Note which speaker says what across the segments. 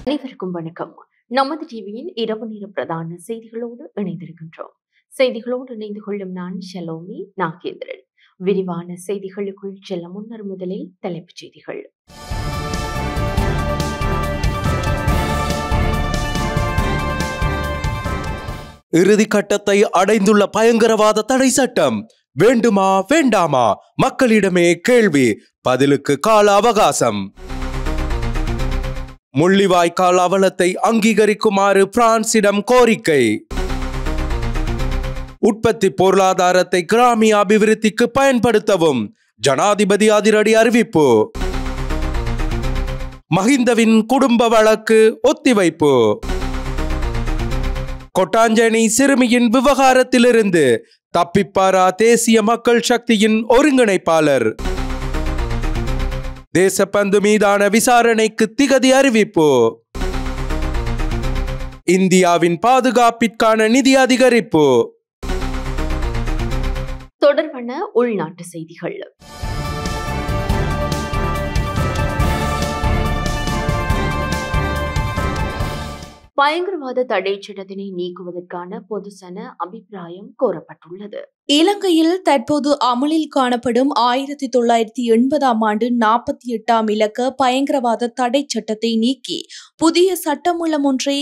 Speaker 1: அனைவருக்கும் வணக்கம். நமது டிவியின் இரவு நேர பிரதான செய்திகளோடு இணைந்திருக்கின்றோம். செய்திகளோடு இணைந்து கொள்ளும் நான் ஷலோமி நாகேந்திரன். விரிவான செய்திகளுக்குள் செல்ல முன்னர் முதலில் தலைப்புச் செய்திகள்.
Speaker 2: இறுதி கட்டத்தை அடைந்துள்ள பயங்கரவாத தடை சட்டம் வேண்டுமா வேண்டாமா? மக்களிடமே கேள்வி, பதிலுக்கு கால அவகாசம். முள்ளிவாய்க்கால் அவலத்தை அங்கீகரிக்குமாறு பிரான்சிடம் கோரிக்கை. உற்பத்தி பொருளாதாரத்தை கிராமிய அபிவிருத்திக்கு பயன்படுத்தவும் ஜனாதிபதி அதிரடி அறிவிப்பு. மஹிந்தவின் குடும்ப வழக்கு ஒத்திவைப்பு. கொட்டாஞ்சேனை சிறுமியின் விவகாரத்திலிருந்து தப்பிப்பாரா தேசிய மக்கள் சக்தியின் ஒருங்கிணைப்பாளர். தேசப்பந்து மீதான விசாரணைக்கு திகதி அறிவிப்பு. இந்தியாவின் பாதுகாப்பிற்கான நிதி அதிகரிப்பு.
Speaker 1: தொடர்பான உள்நாட்டு செய்திகள். பயங்கரவாத தடை சட்டத்தினை நீக்குவதற்கான பொதுசன அபிப்பிராயம் கோரப்பட்டுள்ளது.
Speaker 3: இலங்கையில் தற்போது அமலில் காணப்படும் 1980 ஆண்டு 48 இலக்க பயங்கரவாத தடை சட்டத்தை நீக்கி புதிய சட்டமூலம் ஒன்றை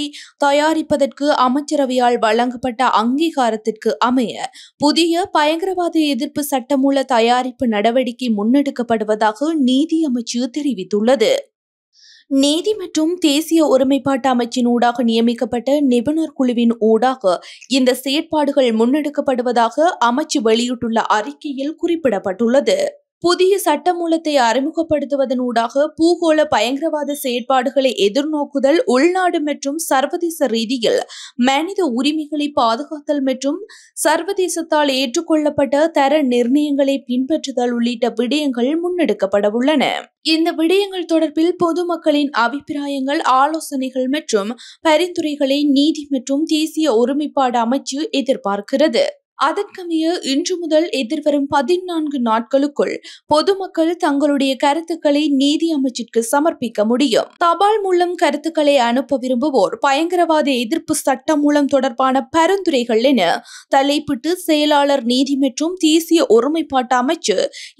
Speaker 3: தயாரிப்பதற்கு அமைச்சரவையால் வழங்கப்பட்ட அங்கீகாரத்திற்கு அமைய புதிய பயங்கரவாத எதிர்ப்பு சட்டமூல தயாரிப்பு நடவடிக்கை முன்னெடுக்கப்படுவதாக நீதி அமைச்சு தெரிவித்துள்ளது. நீதி மற்றும் தேசிய ஒருமைப்பாட்டு அமைச்சின் ஊடாக நியமிக்கப்பட்ட நிபுணர் குழுவின் ஊடாக இந்த செயற்பாடுகள் முன்னெடுக்கப்படுவதாக அமைச்சு வெளியிட்டுள்ள அறிக்கையில் குறிப்பிடப்பட்டுள்ளது. புதிய சட்டமூலத்தை அறிமுகப்படுத்துவதன் ஊடாக பூகோள பயங்கரவாத செயற்பாடுகளை எதிர்நோக்குதல், உள்நாடு மற்றும் சர்வதேச ரீதியில் மனித உரிமைகளை பாதுகாத்தல் மற்றும் சர்வதேசத்தால் ஏற்றுக்கொள்ளப்பட்ட தர நிர்ணயங்களை பின்பற்றுதல் உள்ளிட்ட விடயங்கள் முன்னெடுக்கப்பட உள்ளன. இந்த விடயங்கள் தொடர்பில் பொதுமக்களின் அபிப்பிராயங்கள், ஆலோசனைகள் மற்றும் பரிந்துரைகளை நீதி மற்றும் தேசிய ஒருமைப்பாடு அமைச்சு எதிர்பார்க்கிறது. அதற்கமைய இன்று முதல் எதிர்வரும் 14 நாட்களுக்குள் பொதுமக்கள் தங்களுடைய கருத்துக்களை நீதி அமைச்சிற்கு சமர்ப்பிக்க முடியும். தபால் மூலம் கருத்துக்களை அனுப்ப விரும்புவோர் பயங்கரவாத எதிர்ப்பு சட்டம் மூலம் தொடர்பான பரிந்துரைகள் என தலைப்பிட்டு செயலாளர் நீதி மற்றும் தேசிய ஒருமைப்பாட்டு அமைச்சு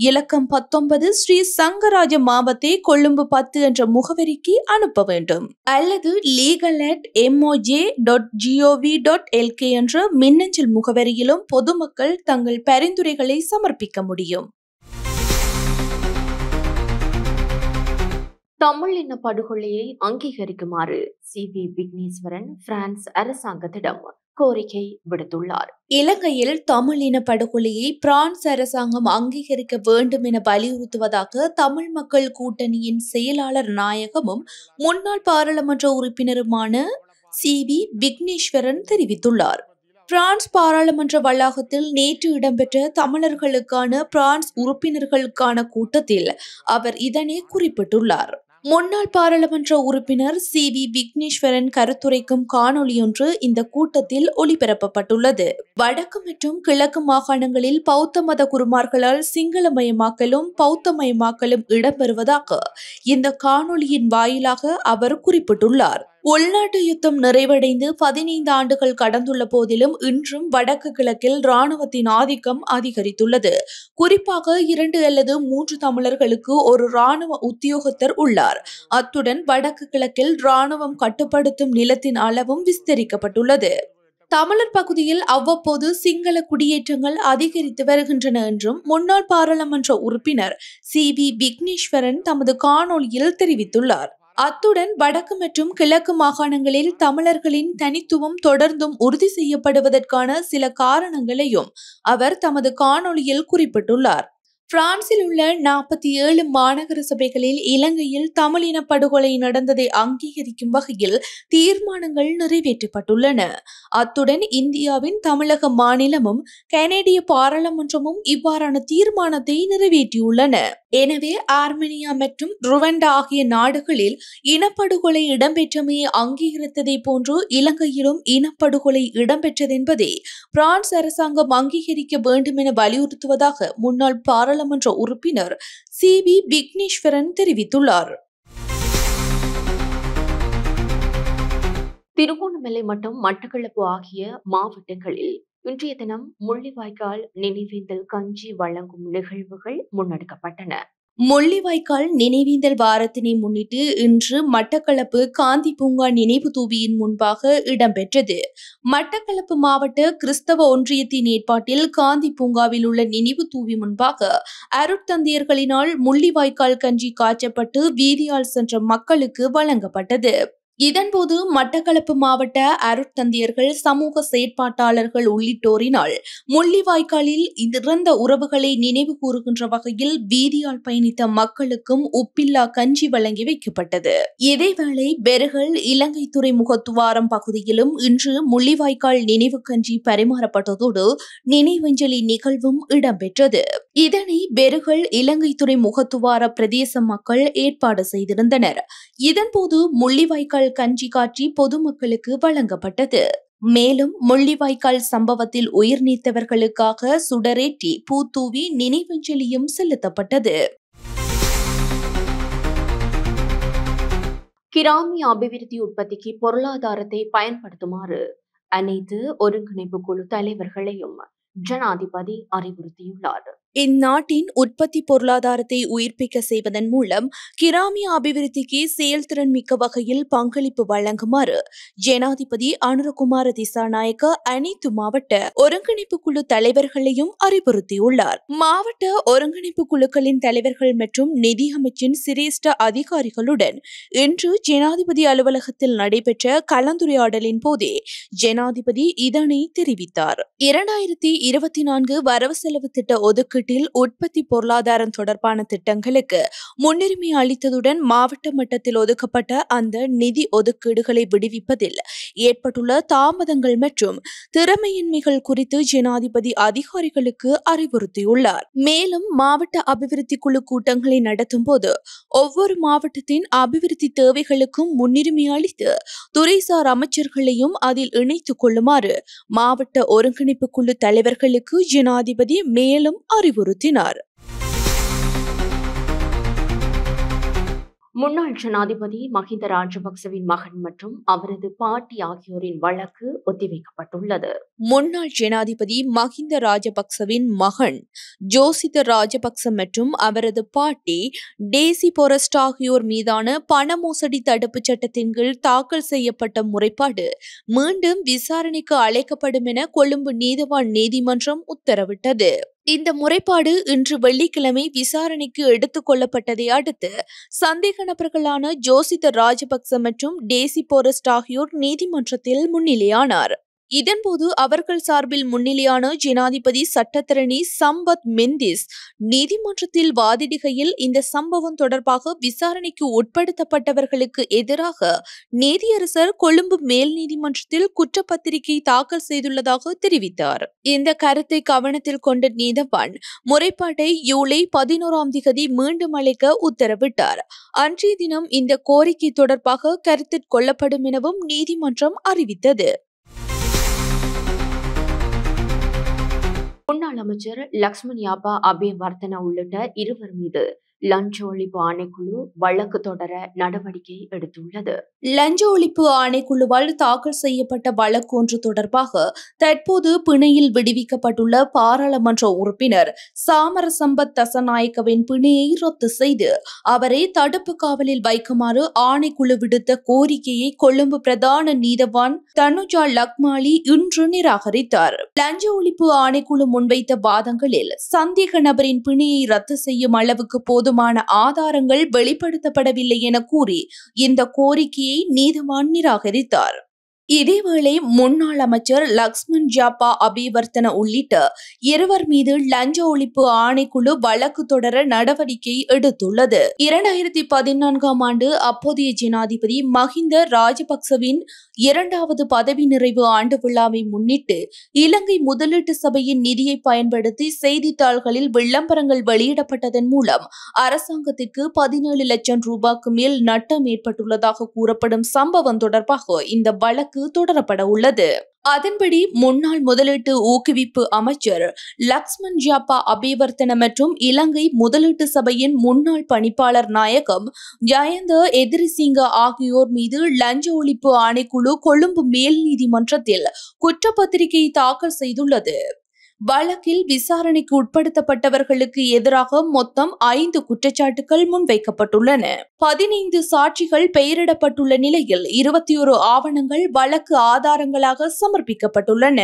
Speaker 3: இலக்கம் 19 ஸ்ரீ சங்கராஜ மாவத்தை கொழும்பு 10 என்ற முகவரிக்கு அனுப்ப வேண்டும். அல்லது legal@moj.gov.lk என்ற மின்னஞ்சல் முகவரியிலும் பொதுமக்கள் தங்கள் பரிந்துரைகளை சமர்ப்பிக்க முடியும்.
Speaker 1: தமிழ் இன படுகொலையை அங்கீகரிக்குமாறு சி.வி. விக்னேஸ்வரன் பிரான்ஸ் அரசாங்கத்திடம் கோரிக்கை விடுத்துள்ளார்.
Speaker 3: இலங்கையில் தமிழ் இன படுகொலையை பிரான்ஸ் அரசாங்கம் அங்கீகரிக்க வேண்டும் என வலியுறுத்துவதாக தமிழ் மக்கள் கூட்டணியின் செயலாளர் நாயகமும் முன்னாள் பாராளுமன்ற உறுப்பினருமான சி.வி. விக்னேஸ்வரன் தெரிவித்துள்ளார். பிரான்ஸ் பாராளுமன்ற வளாகத்தில் நேற்று இடம்பெற்ற தமிழர்களுக்கான பிரான்ஸ் உறுப்பினர்களுக்கான கூட்டத்தில் அவர் இதனை குறிப்பிட்டுள்ளார். முன்னாள் பாராளுமன்ற உறுப்பினர் சி.வி. விக்னேஸ்வரன் கருத்துரைக்கும் காணொலியொன்று இந்த கூட்டத்தில் ஒளிபரப்பப்பட்டுள்ளது. வடக்கு மற்றும் கிழக்கு மாகாணங்களில் பௌத்த மத குருமார்களால் சிங்களமயமாக்கலும் பௌத்தமயமாக்கலும் இடம்பெறுவதாக இந்த காணொலியின் வாயிலாக அவர் குறிப்பிட்டுள்ளார். உள்நாட்டு யுத்தம் நிறைவடைந்து 15 ஆண்டுகள் கடந்துள்ள போதிலும் இன்றும் வடக்கு கிழக்கில் இராணுவத்தின் ஆதிக்கம் அதிகரித்துள்ளது. குறிப்பாக 2 அல்லது 3 தமிழர்களுக்கு ஒரு இராணுவ உத்தியோகத்தர் உள்ளார். அத்துடன் வடக்கு கிழக்கில் இராணுவம் கட்டுப்படுத்தும் நிலத்தின் அளவும் விஸ்தரிக்கப்பட்டுள்ளது. தமிழர் பகுதியில் அவ்வப்போது சிங்கள குடியேற்றங்கள் அதிகரித்து வருகின்றன என்றும் முன்னாள் பாராளுமன்ற உறுப்பினர் சி.வி. விக்னேஸ்வரன் தமது காணொலியில் தெரிவித்துள்ளார். அத்துடன் வடக்கு மற்றும் கிழக்கு மாகாணங்களில் தமிழர்களின் தனித்துவம் தொடர்ந்தும் உறுதி செய்யப்படுவதற்கான சில காரணங்களையும் அவர் தமது காணொலியில் குறிப்பிட்டுள்ளார். பிரான்சில் உள்ள 47 மாநகர சபைகளில் இலங்கையில் தமிழ் இன படுகொலை நடந்ததை அங்கீகரிக்கும் வகையில் தீர்மானங்கள் நிறைவேற்றப்பட்டுள்ளன. அத்துடன் இந்தியாவின் தமிழக மாநிலமும் கனேடிய பாராளுமன்றமும் இவ்வாறான தீர்மானத்தை நிறைவேற்றியுள்ளன. எனவே ஆர்மேனியா மற்றும் ருவண்டா ஆகிய நாடுகளில் இனப்படுகொலை இடம்பெற்றமையை அங்கீகரித்ததை போன்று இலங்கையிலும் இனப்படுகொலை இடம்பெற்றதென்பதை பிரான்ஸ் அரசாங்கம் அங்கீகரிக்க வேண்டும் என வலியுறுத்துவதாக முன்னாள் பாராளுமன்ற உறுப்பினர் சி.வி. விக்னேஸ்வரன் தெரிவித்துள்ளார்.
Speaker 1: திருகோணமலை மற்றும் மட்டக்களப்பு ஆகிய மாவட்டங்களில் இன்றைய தினம் முள்ளிவாய்க்கால் நினைவேந்தல் கஞ்சி வழங்கும் நிகழ்வுகள் முன்னெடுக்கப்பட்டன.
Speaker 3: முள்ளிவாய்க்கால் நினைவேந்தல் வாரத்தினை முன்னிட்டு இன்று மட்டக்களப்பு காந்தி பூங்கா நினைவு தூபியின் முன்பாக இடம்பெற்றது. மட்டக்களப்பு மாவட்ட கிறிஸ்தவ ஒன்றியத்தின் ஏற்பாட்டில் காந்தி பூங்காவில் உள்ள நினைவு தூவி முன்பாக அருட்தந்தையர்களினால் முள்ளிவாய்க்கால் கஞ்சி காய்ச்சப்பட்டு வீதியால் சென்ற மக்களுக்கு வழங்கப்பட்டது. இதன்போது மட்டக்களப்பு மாவட்ட அருட்தந்தையர்கள், சமூக செயற்பாட்டாளர்கள் உள்ளிட்டோரினால் முள்ளிவாய்க்காலில் இறந்த உறவுகளை நினைவு கூறுகின்ற வகையில் வீதியால் பயணித்த மக்களுக்கும் உப்பில்லா கஞ்சி வழங்கி வைக்கப்பட்டது. இதேவேளை பெருகல் இலங்கை துறைமுக துவாரம் பகுதியிலும் இன்று முள்ளிவாய்க்கால் நினைவு கஞ்சி பரிமாறப்பட்டதோடு நினைவஞ்சலி நிகழ்வும் இடம்பெற்றது. இதனை பெருகல் இலங்கை துறைமுகத்துவார பிரதேச மக்கள் ஏற்பாடு செய்திருந்தனர். இதன்போது முள்ளிவாய்க்கால் கஞ்சி காட்சி பொதுமக்களுக்கு வழங்கப்பட்டது. மேலும் முள்ளிவாய்க்கால் சம்பவத்தில் உயிர் நீத்தவர்களுக்காக சுடரேற்றி பூத்தூவி நினைவஞ்சலியும் செலுத்தப்பட்டது.
Speaker 1: கிராமிய அபிவிருத்தி உற்பத்திக்கு பொருளாதாரத்தை பயன்படுத்துமாறு அனைத்து ஒருங்கிணைப்பு குழு தலைவர்களையும் ஜனாதிபதி அறிவுறுத்தியுள்ளார்.
Speaker 3: இந்நாட்டின் உற்பத்தி பொருளாதாரத்தை உயிர்ப்பிக்க செய்வதன் மூலம் கிராமிய அபிவிருத்திக்கு செயல்திறன் மிக்க வகையில் பங்களிப்பு வழங்குமாறு ஜனாதிபதி அனுரகுமார திசாநாயக்க அனைத்து மாவட்ட ஒருங்கிணைப்பு குழு தலைவர்களையும் அறிவுறுத்தியுள்ளார். மாவட்ட ஒருங்கிணைப்பு குழுக்களின் தலைவர்கள் மற்றும் நிதி அமைச்சின் சிரேஷ்ட அதிகாரிகளுடன் இன்று ஜனாதிபதி அலுவலகத்தில் நடைபெற்ற கலந்துரையாடலின் போதே ஜனாதிபதி இதனை தெரிவித்தார். 2024 வரவு செலவு திட்ட ஒதுக்கீடு உற்பத்தி பொருளாதாரம் தொடர்பான திட்டங்களுக்கு முன்னுரிமை அளித்ததுடன் மாவட்ட மட்டத்தில் ஒதுக்கப்பட்ட அந்த நிதி ஒதுக்கீடுகளை விடுவிப்பதில் ஏற்பட்டுள்ள தாமதங்கள் மற்றும் திறமையின்மைகள் குறித்து ஜனாதிபதி அதிகாரிகளுக்கு அறிவுறுத்தியுள்ளார். மேலும் மாவட்ட அபிவிருத்தி குழு கூட்டங்களை நடத்தும் போது ஒவ்வொரு மாவட்டத்தின் அபிவிருத்தி தேவைகளுக்கும் முன்னுரிமை அளித்து துறைசார் அமைச்சர்களையும் அதில் இணைத்துக் கொள்ளுமாறு மாவட்ட ஒருங்கிணைப்பு குழு தலைவர்களுக்கு ஜனாதிபதி மேலும் அறிவுறுத்தினார்.
Speaker 1: முன்னாள் ஜனாதிபதி மஹிந்த ராஜபக்சவின் மகன் மற்றும் அவரது பாட்டி ஆகியோரின் வழக்கு ஒத்திவைக்கப்பட்டுள்ளது.
Speaker 3: முன்னாள் ஜனாதிபதி மஹிந்த ராஜபக்சவின் மகன் ஜோசித ராஜபக்ச மற்றும் அவரது பாட்டி டேசி பொரஸ்ட் ஆகியோர் மீதான பண மோசடி தடுப்பு சட்டத்தின் கீழ் தாக்கல் செய்யப்பட்ட முறைப்பாடு மீண்டும் விசாரணைக்கு அழைக்கப்படும் என கொழும்பு நீதவான் நீதிமன்றம் உத்தரவிட்டது. இந்த முறைப்பாடு இன்று வெள்ளிக்கிழமை விசாரணைக்கு எடுத்துக் கொள்ளப்பட்டதை அடுத்து சந்தேக நபர்களான ஜோசித ராஜபக்ச மற்றும் டேசி பொரஸ்ட் ஆகியோர் நீதிமன்றத்தில் முன்னிலையானார். இதன்போது அவர்கள் சார்பில் முன்னிலையான ஜனாதிபதி சட்டத்தரணி சம்பத் மெந்திஸ் நீதிமன்றத்தில் வாதிடுகையில் இந்த சம்பவம் தொடர்பாக விசாரணைக்கு உட்படுத்தப்பட்டவர்களுக்கு எதிராக நீதியரசர் கொழும்பு மேல் நீதிமன்றத்தில் குற்றப்பத்திரிகை தாக்கல் செய்துள்ளதாக தெரிவித்தார். இந்த கருத்தை கவனத்தில் கொண்ட நீதவான் முறைப்பாட்டை ஜூலை 11 மீண்டும் அளிக்க உத்தரவிட்டார். அன்றைய தினம் இந்த கோரிக்கை தொடர்பாக கருத்தில் கொள்ளப்படும் எனவும் நீதிமன்றம் அறிவித்தது.
Speaker 1: முன்னாள் அமைச்சர் லக்ஷ்மன் யாபா அபேவர்தன உள்ளிட்ட இருவர் மீது லஞ்ச ஒழிப்பு ஆணைக்குழு வழக்கு தொடர நடவடிக்கை எடுத்துள்ளது.
Speaker 3: லஞ்ச ஒழிப்பு ஆணைக்குழுவால் தாக்கல் செய்யப்பட்ட வழக்கு ஒன்று தொடர்பாக தற்போது பிணையில் விடுவிக்கப்பட்டுள்ள பாராளுமன்ற உறுப்பினர் சாமர சம்பத் தசநாயக்கவின் பிணையை ரத்து செய்து அவரை தடுப்பு காவலில் வைக்குமாறு ஆணைக்குழு விடுத்த கோரிக்கையை கொழும்பு பிரதான நீதவான் தனுஜா லக்மாலி இன்று நிராகரித்தார். லஞ்ச ஒழிப்பு ஆணைக்குழு முன்வைத்த வாதங்களில் சந்தேக நபரின் பிணையை ரத்து செய்யும் அளவுக்கு போதுமான ஆதாரங்கள் வெளிப்படுத்தப்படவில்லை என கூறி இந்த கோரிக்கையை நீதவான் நிராகரித்தார். இதேவேளை முன்னாள் அமைச்சர் லக்ஷ்மன் ஜாப்பா அபிவர்த்தன உள்ளிட்ட இருவர் மீது லஞ்ச ஒழிப்பு ஆணைக்குழு வழக்கு தொடர நடவடிக்கை எடுத்துள்ளது. 2014 ஆண்டு அப்போதைய ஜனாதிபதி மஹிந்த ராஜபக்சவின் 2வது பதவி நிறைவு ஆண்டு விழாவை முன்னிட்டு இலங்கை முதலீட்டு சபையின் நிதியை பயன்படுத்தி செய்தித்தாள்களில் விளம்பரங்கள் வெளியிடப்பட்டதன் மூலம் அரசாங்கத்திற்கு 17 லட்சம் ரூபாய்க்கு மேல் நட்டம் ஏற்பட்டுள்ளதாக கூறப்படும் சம்பவம் தொடர்பாக இந்த வழக்கு வழக்கு தொடரப்பட உள்ளது. அதன்படி முன்னாள் முதலீட்டு ஊக்குவிப்பு அமைச்சர் லக்ஷ்மன் ஜாப்பா அபிவர்த்தன மற்றும் இலங்கை முதலீட்டு சபையின் முன்னாள் பணிப்பாளர் நாயகம் ஜயந்த எதிரிசிங்க ஆகியோர் மீது லஞ்ச ஒழிப்பு ஆணைக்குழு கொழும்பு மேல் நீதிமன்றத்தில் குற்றப்பத்திரிகை தாக்கல் செய்துள்ளது. வழக்கில் விசாரணைக்கு உட்படுத்தப்பட்டவர்களுக்கு எதிராக மொத்தம் 5 குற்றச்சாட்டுகள் முன்வைக்கப்பட்டுள்ளன. 15 சாட்சிகள் பெயரிடப்பட்டுள்ள நிலையில் 21 ஆவணங்கள் வழக்கு ஆதாரங்களாக சமர்ப்பிக்கப்பட்டுள்ளன.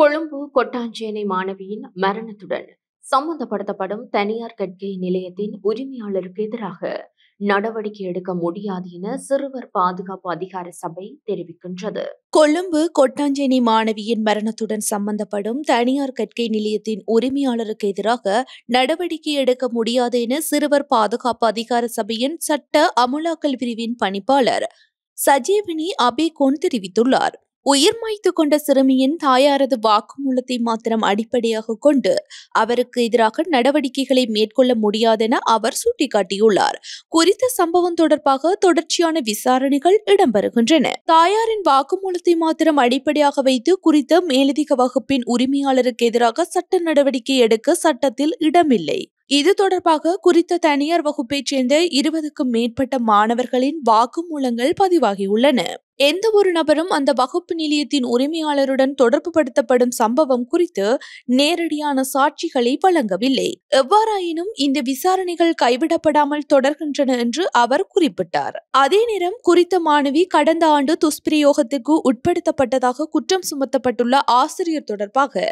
Speaker 1: கொழும்பு கொட்டாஞ்சேனை மாணவியின் மரணத்துடன் சம்பந்தப்படுத்தப்படும் தனியார் கற்கை நிலையத்தின் உரிமையாளருக்கு எதிராக நடவடிக்கை எடுக்க முடியாது என சிறுவர் பாதுகாப்பு அதிகார சபை தெரிவிக்கின்றது.
Speaker 3: கொழும்பு கொட்டாஞ்சேனை மாணவியின் மரணத்துடன் சம்பந்தப்படும் தனியார் கற்கை நிலையத்தின் உரிமையாளருக்கு எதிராக நடவடிக்கை எடுக்க முடியாது என சிறுவர் பாதுகாப்பு அதிகார சபையின் சட்ட அமுலாக்கல் பிரிவின் பணிப்பாளர் சஜீவனி அபேகோன் தெரிவித்துள்ளார். உயிர் மாய்த்து கொண்ட சிறுமியின் தாயாரது வாக்குமூலத்தை மாத்திரம் அடிப்படையாக கொண்டு அவருக்கு எதிராக நடவடிக்கைகளை மேற்கொள்ள முடியாதென அவர் சுட்டிக்காட்டியுள்ளார். குறித்த சம்பவம் தொடர்பாக தொடர்ச்சியான விசாரணைகள் இடம்பெறுகின்றன. தாயாரின் வாக்குமூலத்தை மாத்திரம் அடிப்படையாக வைத்து குறித்த மேலதிக வகுப்பின் உரிமையாளருக்கு எதிராக சட்ட நடவடிக்கை எடுக்க சட்டத்தில் இடமில்லை. இது தொடர்பாக குறித்த தனியார் வகுப்பைச் சேர்ந்த 20க்கும் மேற்பட்ட மாணவர்களின் வாக்குமூலங்கள் பதிவாகியுள்ளன. எந்த ஒரு நபரும் அந்த வகுப்பு நிலையத்தின் உரிமையாளருடன் தொடர்பு படுத்தப்படும் சம்பவம் குறித்து நேரடியான சாட்சிகளை வழங்கவில்லை. எவ்வாறாயினும் இந்த விசாரணைகள் கைவிடப்படாமல் தொடர்கின்றன என்று அவர் குறிப்பிட்டார். அதே நேரம் குறித்த மாணவி கடந்த ஆண்டு துஷ்பிரயோகத்திற்கு உட்படுத்தப்பட்டதாக குற்றம் சுமத்தப்பட்டுள்ள ஆசிரியர் தொடர்பாக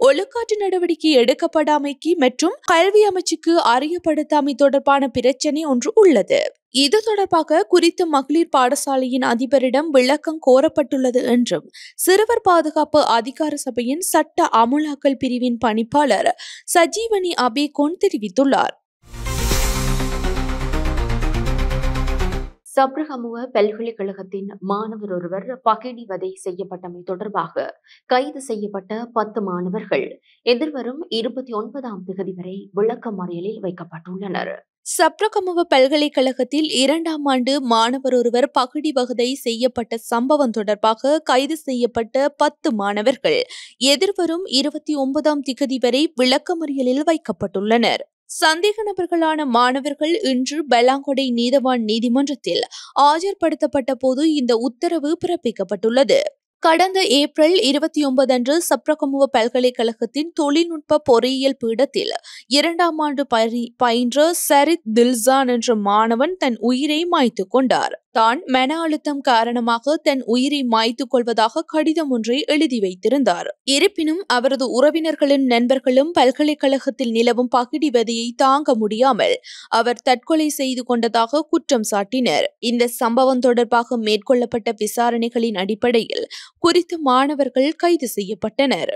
Speaker 3: ஒழுக்காற்று நடவடிக்கை எடுக்கப்படாமைக்கு மற்றும் கல்வி அமைச்சுக்கு அறியப்படுத்தாமை தொடர்பான பிரச்சினை ஒன்று உள்ளது. இது தொடர்பாக குறித்த மகளிர் பாடசாலையின் அதிபரிடம் விளக்கம் கோரப்பட்டுள்ளது என்றும் சிறுவர் பாதுகாப்பு அதிகார சபையின் சட்ட அமுலாக்கல் பிரிவின் பணிப்பாளர் சஜீவனி அபேகோன் தெரிவித்துள்ளார்.
Speaker 1: சப்ரகமுவ பல்கலைக்கழகத்தின் மாணவர் ஒருவர் பகிடிவதை செய்யப்பட்டமை தொடர்பாக கைது செய்யப்பட்ட 10 மாணவர்கள் எதிர்வரும் 29ஆம் தேதி வரை விளக்கமறியலில் வைக்கப்பட்டுள்ளனர்.
Speaker 3: சப்ரகமுவ பல்கலைக்கழகத்தில் 2ஆம் ஆண்டு மாணவர் ஒருவர் பகிடிவதை செய்யப்பட்ட சம்பவம் தொடர்பாக கைது செய்யப்பட்ட 10 மாணவர்கள் எதிர்வரும் 29ஆம் தேதி வரை விளக்கமறியலில் வைக்கப்பட்டுள்ளனர். சந்தேக நபர்களான மாணவர்கள் இன்று பெலாங்கொடை நீதவான் நீதிமன்றத்தில் ஆஜர்படுத்தப்பட்ட போது இந்த உத்தரவு பிறப்பிக்கப்பட்டுள்ளது. கடந்த ஏப்ரல் 29 அன்று சப்ரகமுவ பல்கலைக்கழகத்தின் தொழில்நுட்ப பொறியியல் பீடத்தில் 2ஆம் ஆண்டு பயின்ற சரித் தில்சான் என்ற மாணவன் தன் உயிரை மாய்த்து கொண்டார். தான் மன அழுத்தம் காரணமாக தன் உயிரை மாய்த்துக் கொள்வதாக கடிதம் ஒன்றை எழுதி வைத்திருந்தார். இருப்பினும் அவரது உறவினர்களின் நண்பர்களும் பல்கலைக்கழகத்தில் நிலவும் பகிடிவதையை தாங்க முடியாமல் அவர் தற்கொலை செய்து கொண்டதாக குற்றம் சாட்டினர். இந்த சம்பவம் தொடர்பாக மேற்கொள்ளப்பட்ட விசாரணைகளின் அடிப்படையில் குறித்த மாணவர்கள் கைது செய்யப்பட்டனர்.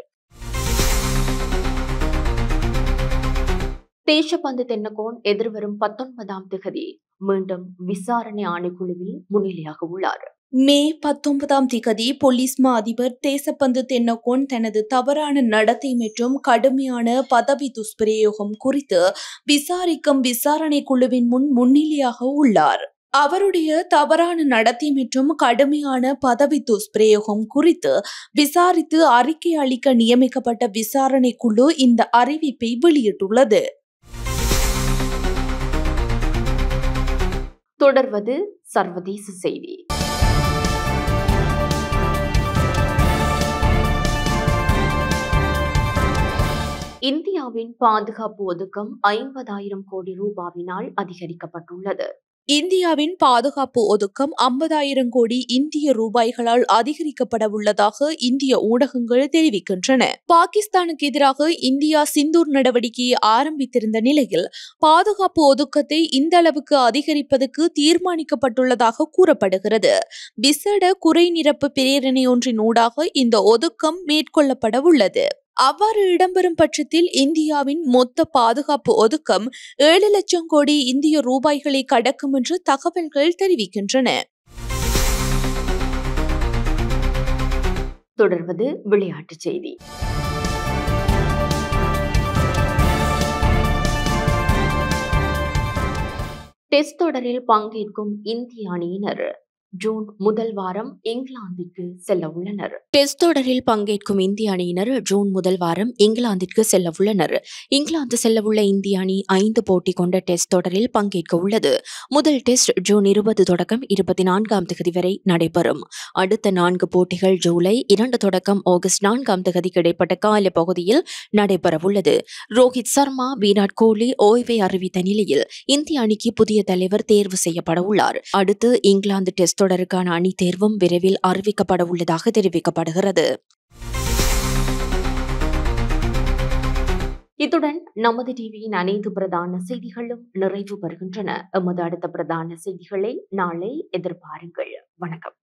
Speaker 1: தேசபந்து தென்னகோன் எதிர்வரும் 19ஆம் தேதி மீண்டும் விசாரணை ஆணைக்குழுவில் முன்னிலையாக உள்ளார்.
Speaker 3: மே 19ஆம் தேதி போலீஸ் மா அதிபர் தேசபந்து தென்னகோன் தனது தவறான நடத்தை மற்றும் கடுமையான பதவி துஷ்பிரயோகம் குறித்து விசாரிக்கும் விசாரணை குழுவின் முன் முன்னிலையாக உள்ளார். அவருடைய தவறான நடத்தை மற்றும் கடுமையான பதவி துஷ்பிரயோகம் குறித்து விசாரித்து அறிக்கை அளிக்க நியமிக்கப்பட்ட விசாரணை குழு இந்த அறிவிப்பை வெளியிட்டுள்ளது.
Speaker 1: தொடர்வது சர்வதேச செய்தி. இந்தியாவின் பாதுகாப்பு ஒதுக்கம் 50,000 கோடி ரூபாவினால் அதிகரிக்கப்பட்டுள்ளது.
Speaker 3: இந்தியாவின் பாதுகாப்பு ஒதுக்கம் 50,000 கோடி இந்திய ரூபாய்களால் அதிகரிக்கப்பட உள்ளதாக இந்திய ஊடகங்கள் தெரிவிக்கின்றன. பாகிஸ்தானுக்கு எதிராக இந்தியா சிந்தூர் நடவடிக்கையை ஆரம்பித்திருந்த நிலையில் பாதுகாப்பு ஒதுக்கத்தை இந்த அளவுக்கு அதிகரிப்பதற்கு தீர்மானிக்கப்பட்டுள்ளதாக கூறப்படுகிறது. விசேட குறை நிரப்பு பிரேரணை ஒன்றின் ஊடாக இந்த ஒதுக்கம் மேற்கொள்ளப்பட உள்ளது. அவ்வாறு இடம்பெறும் பட்சத்தில் இந்தியாவின் மொத்த பாதுகாப்பு ஒதுக்கம் 7 லட்சம் கோடி இந்திய ரூபாய்களை கடக்கும் என்று தகவல்கள் தெரிவிக்கின்றன.
Speaker 1: தொடர்வது விளையாட்டுச் செய்தி. டெஸ்ட் தொடரில் பங்கேற்கும் இந்திய அணியினர் ஜூன் முதல் வாரம் இங்கிலாந்திற்கு செல்ல உள்ளனர். டெஸ்ட் தொடரில் பங்கேற்கும் இந்திய அணியினர் ஜூன் முதல் வாரம் இங்கிலாந்திற்கு செல்ல உள்ளனர். இங்கிலாந்து செல்லவுள்ள இந்திய அணி 5 போட்டி கொண்ட டெஸ்ட் தொடரில் பங்கேற்க உள்ளது. முதல் டெஸ்ட் ஜூன் 20 தொடக்கம் 24ஆம் தேதி வரை நடைபெறும். அடுத்த 4 போட்டிகள் ஜூலை 2 தொடக்கம் ஆகஸ்ட் 4ஆம் தேதிக்கு இடைப்பட்ட கால பகுதியில் நடைபெறவுள்ளது. ரோஹித் சர்மா, விராட் கோலி ஓய்வை அறிவித்த நிலையில் இந்திய அணிக்கு புதிய தலைவர் தேர்வு செய்யப்பட உள்ளார். அடுத்து இங்கிலாந்து டெஸ்ட் தொடருக்கான அணி தேர்வும் விரைவில் அறிவிக்கப்பட உள்ளதாக தெரிவிக்கப்படுகிறது. இத்துடன் நமது டிவியின் அனைத்து பிரதான செய்திகளும் நிறைவு பெறுகின்றன. எமது அடுத்த பிரதான செய்திகளை நாளை எதிர்பாருங்கள். வணக்கம்.